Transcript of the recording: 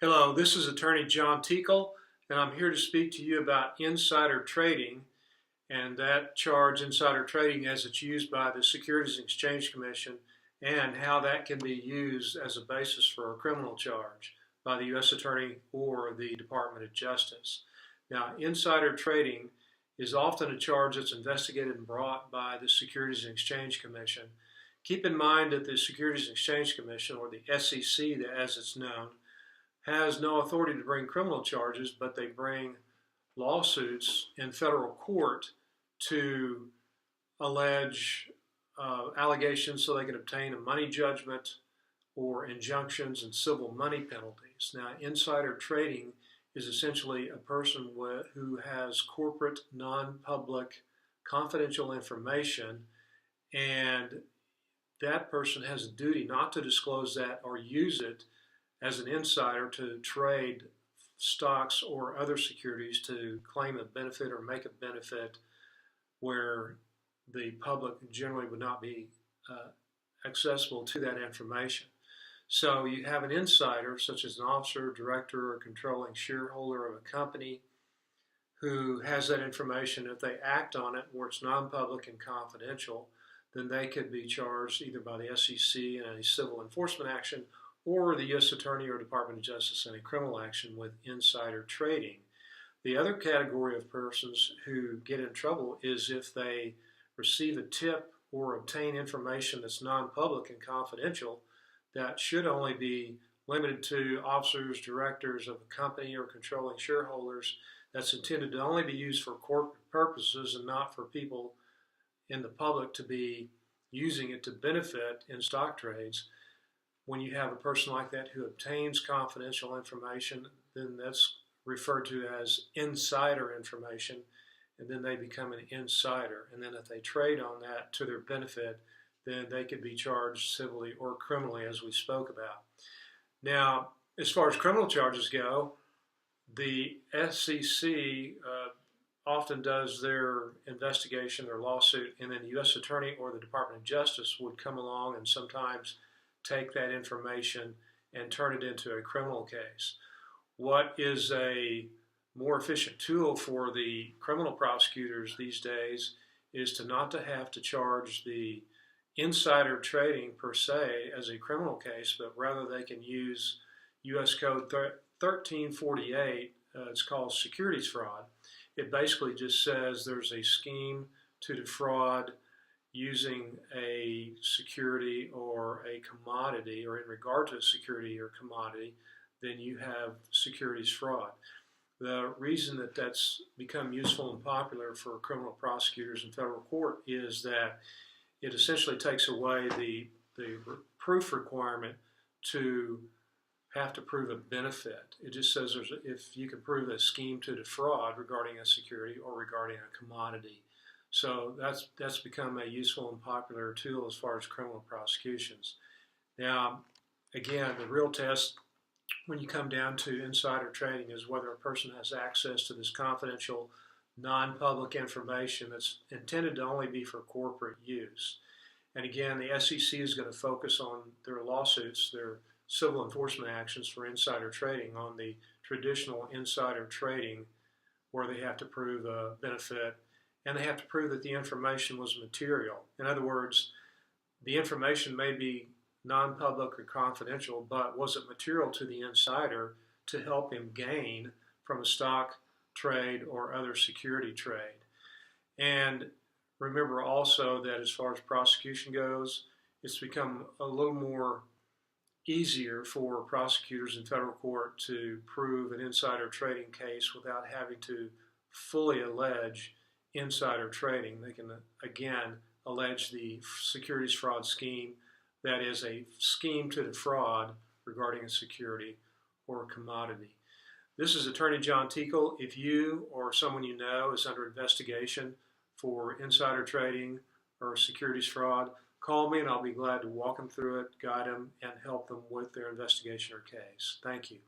Hello, this is Attorney John Tiekle, and I'm here to speak to you about insider trading and that charge, insider trading, as it's used by the Securities and Exchange Commission, and how that can be used as a basis for a criminal charge by the U.S. Attorney or the Department of Justice. Now, insider trading is often a charge that's investigated and brought by the Securities and Exchange Commission. Keep in mind that the Securities and Exchange Commission, or the SEC as it's known, has no authority to bring criminal charges, but they bring lawsuits in federal court to allege allegations so they can obtain a money judgment or injunctions and civil money penalties. Now, insider trading is essentially a person who has corporate, non-public, confidential information, and that person has a duty not to disclose that or use it as an insider to trade stocks or other securities to claim a benefit or make a benefit where the public generally would not be accessible to that information. So you have an insider, such as an officer, director, or controlling shareholder of a company, who has that information. If they act on it where it's non-public and confidential, then they could be charged either by the SEC in a civil enforcement action or the U.S. Attorney or Department of Justice in a criminal action with insider trading. The other category of persons who get in trouble is if they receive a tip or obtain information that's non-public and confidential that should only be limited to officers, directors of a company, or controlling shareholders, that's intended to only be used for corporate purposes and not for people in the public to be using it to benefit in stock trades. When you have a person like that who obtains confidential information, then that's referred to as insider information, and then they become an insider. And then if they trade on that to their benefit, then they could be charged civilly or criminally, as we spoke about. Now, as far as criminal charges go, the SEC often does their investigation or lawsuit, and then the U.S. Attorney or the Department of Justice would come along and sometimes take that information and turn it into a criminal case. What is a more efficient tool for the criminal prosecutors these days is to not to have to charge the insider trading per se as a criminal case, but rather they can use U.S. Code 1348. It's called securities fraud. It basically just says there's a scheme to defraud using a security or a commodity, or in regard to a security or commodity, then you have securities fraud. The reason that that's become useful and popular for criminal prosecutors in federal court is that it essentially takes away the proof requirement to have to prove a benefit. It just says if you can prove a scheme to defraud regarding a security or regarding a commodity. So that's become a useful and popular tool as far as criminal prosecutions. Now, again, the real test when you come down to insider trading is whether a person has access to this confidential, non-public information that's intended to only be for corporate use. And again, the SEC is going to focus on their lawsuits, their civil enforcement actions for insider trading on the traditional insider trading where they have to prove a benefit and they have to prove that the information was material. In other words, the information may be non-public or confidential, but was it material to the insider to help him gain from a stock trade or other security trade? And remember also that as far as prosecution goes, it's become a little more easier for prosecutors in federal court to prove an insider trading case without having to fully allege insider trading. They can, again, allege the securities fraud scheme, that is a scheme to defraud regarding a security or a commodity. This is Attorney John Tiekle. If you or someone you know is under investigation for insider trading or securities fraud, call me and I'll be glad to walk them through it, guide them, and help them with their investigation or case. Thank you.